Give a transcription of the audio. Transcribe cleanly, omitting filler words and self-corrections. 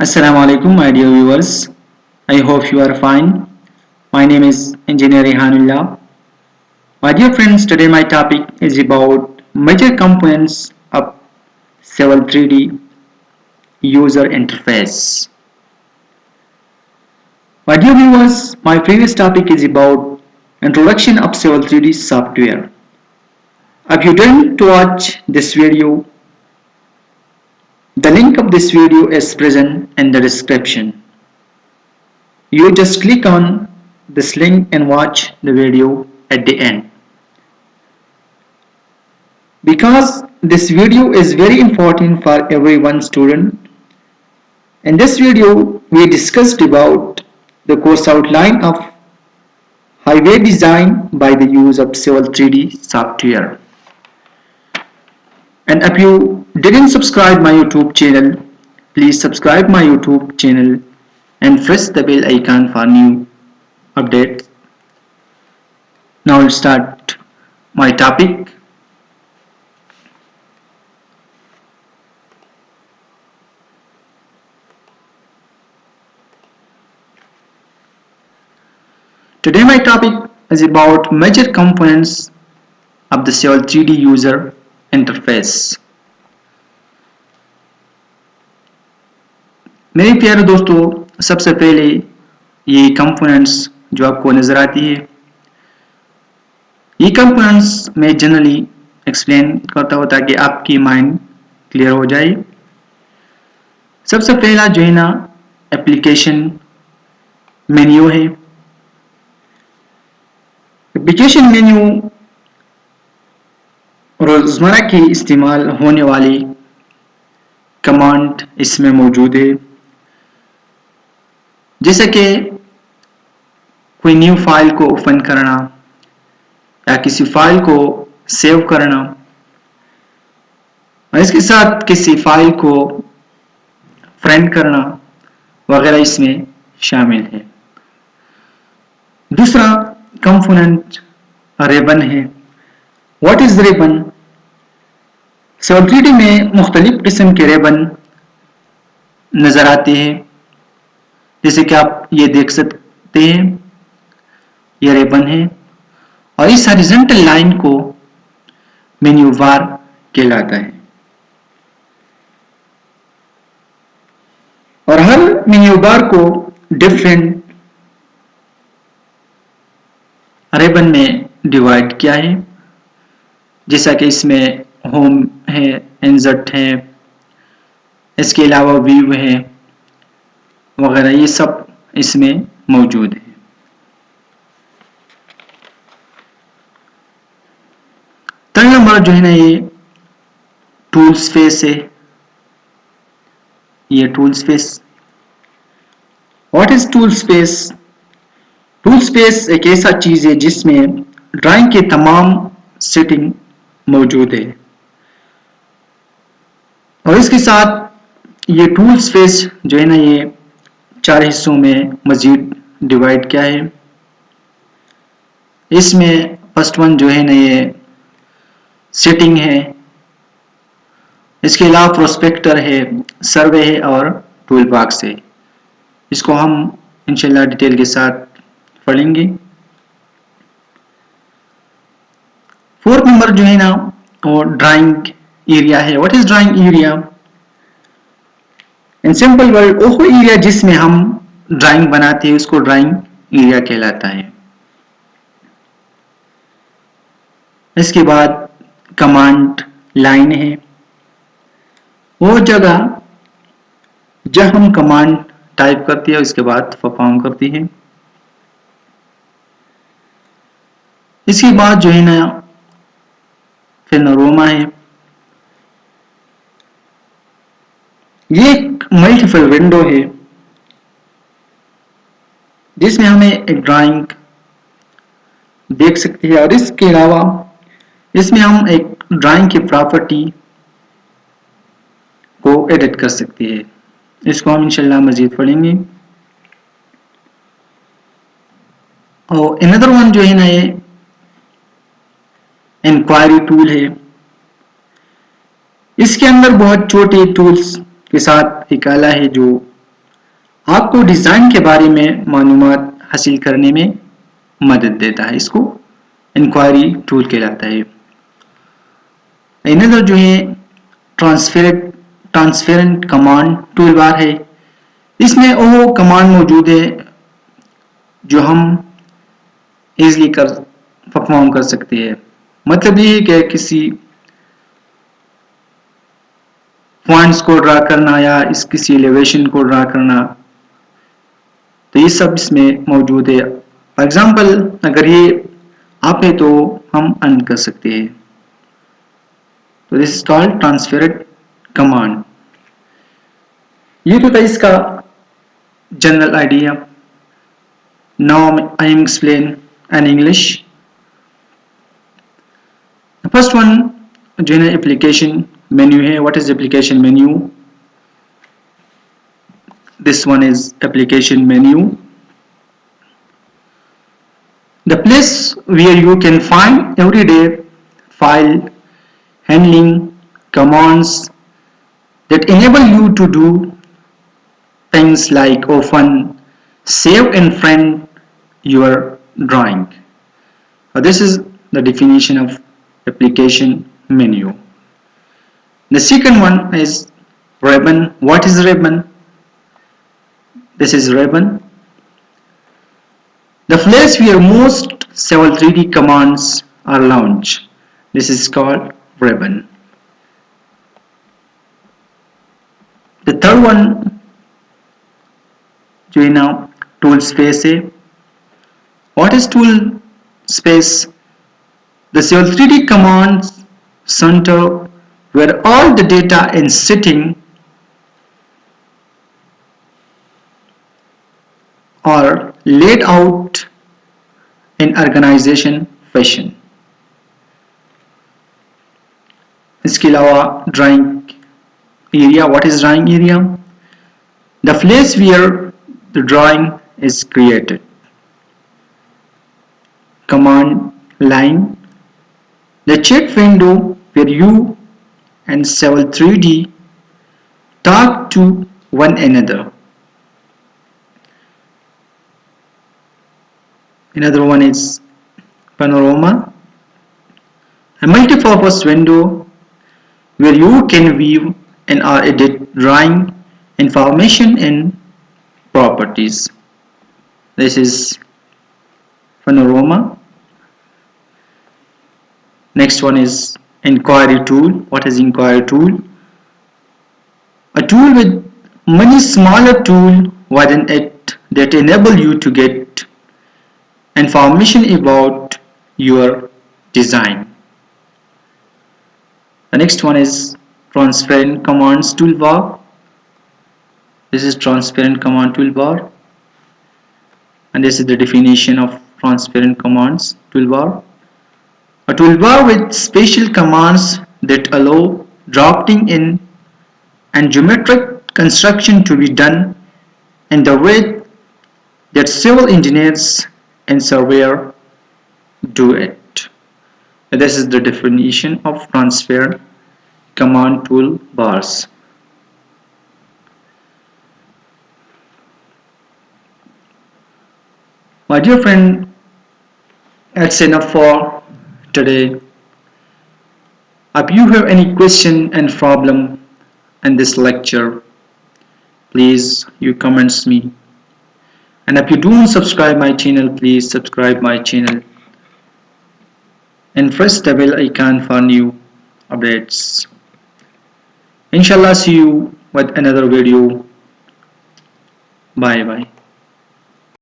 Assalamu alaikum, my dear viewers. I hope you are fine. My name is Engineer Rehanullah. My dear friends, today my topic is about major components of Civil 3D user interface. My dear viewers, my previous topic is about introduction of Civil 3D software. If you didn't watch this video, the link of this video is present in the description. You just click on this link and watch the video at the end. Because this video is very important for everyone student. In this video, we discussed about the course outline of highway design by the use of Civil 3D software. And if you didn't subscribe my YouTube channel, please subscribe my YouTube channel and press the bell icon for new updates. Now let's start my topic. Today my topic is about major components of the Civil 3D user interface. मेरे प्यारे दोस्तों, सबसे पहले ये components जो आपको नजर आती है, ये कंपोनेंट्स मैं जनरली एक्सप्लेन करता हूँ ताकि आपकी माइंड क्लियर हो जाए. सबसे पहला जो है ना एप्लीकेशन मेन्यू है. एप्लीकेशन मेन्यू रोजमर्रा की इस्तेमाल होने वाली कमांड इसमें मौजूद है. जैसे कि कोई न्यू फाइल को ओपन करना या किसी फाइल को सेव करना और इसके साथ किसी फाइल को फ्रेंड करना वगैरह इसमें शामिल है. दूसरा कंपोनेंट रिबन है. What is ribbon? Civil 3D में मुख्तलिफ किस्म के रिबन नजर आते हैं. जैसे कि आप ये देख सकते हैं, ये रिबन है और इस हॉरिजॉन्टल लाइन को मेन्यू बार कहलाता है. और हर मेन्यू बार को डिफरेंट रिबन में डिवाइड किया है. जैसा कि इसमें होम है, इंसर्ट है, इसके अलावा व्यू है वगैरह, ये सब इसमें मौजूद है. थर्ड नंबर जो है ना ये टूल स्पेस है. ये tool space. What is tool space? Tool space एक ऐसा चीज है जिसमें ड्राइंग के तमाम सेटिंग मौजूद है और इसके साथ ये टूल स्पेस जो है ना ये 4 हिस्सों में मजीद डिवाइड किया है. इसमें फर्स्ट वन जो है ना ये सेटिंग है. इसके अलावा प्रोस्पेक्टर है, सर्वे है और टूल बॉक्स है. इसको हम इंशाल्लाह डिटेल के साथ पढ़ेंगे. फोर्थ नंबर जो है ना वो ड्राइंग एरिया है. What is drawing area? In simple word वो एरिया जिसमें हम ड्राइंग बनाते हैं उसको ड्राइंग एरिया कहलाता है. इसके बाद कमांड लाइन है. वो जगह जब हम कमांड टाइप करते हैं उसके बाद परफॉर्म करती है. इसके बाद जो है ना panorama है. ये एक मल्टीपल विंडो है जिसमें हमें एक ड्राइंग देख सकते हैं और इसके अलावा इसमें हम एक ड्राइंग की प्रॉपर्टी को एडिट कर सकते हैं. इसको हम इंशाल्लाह मजीद पढ़ेंगे. और अनदर वन जो है ना ये इंक्वायरी टूल है. इसके अंदर बहुत छोटे टूल्स के साथ एक आला है जो आपको डिज़ाइन के बारे में मालूमात हासिल करने में मदद देता है। इसको इंक्वायरी टूल कहलाता है। इनर जो है ट्रांसपेरेंट कमांड टूल बार है। इसमें वो कमांड मौजूद है जो हम इजीली परफॉर्म कर सकते हैं। मतलब ये है कि किसी पॉइंट्स को ड्रा करना या किसी एलिवेशन को ड्रा करना, तो ये सब इसमें मौजूद है। फॉर एग्जाम्पल अगर ये आप है तो हम अन कर सकते हैं। तो this is called transparent command. ये तो था इसका general idea. Now I am explain in English. First one जो है एप्लीकेशन मेन्यू है। What is application menu? This one is application menu, the place where you can find everyday file handling commands that enable you to do things like open, save and print your drawing. This is the definition of application menu. The second one is ribbon. What is ribbon? This is ribbon, the place where most several 3D commands are launched. This is called ribbon. The third one जो है ना tool space है। What is tool space? The several 3D commands center where all the data is sitting or laid out in organization fashion. इसके अलावा drawing area. What is drawing area? The place where the drawing is created. Command line, the chat window where you and several 3D talk to one another. Another one is panorama, a multi-purpose window where you can view and or edit drawing information and properties. This is panorama. Next one is inquiry tool. What is inquiry tool? A tool with many smaller tools within it that enable you to get information about your design. The next one is transparent commands toolbar. This is transparent command toolbar, and this is the definition of transparent commands toolbar. A toolbar with special commands that allow drafting in and geometric construction to be done in the way that civil engineers and surveyor do it. This is the definition of transparent command toolbars. My dear friend, that's enough for today. If you have any question and problem in this lecture, please you comments me. And if you don't subscribe my channel, please subscribe my channel and press the bell icon for new updates. Inshallah, see you with another video. Bye bye.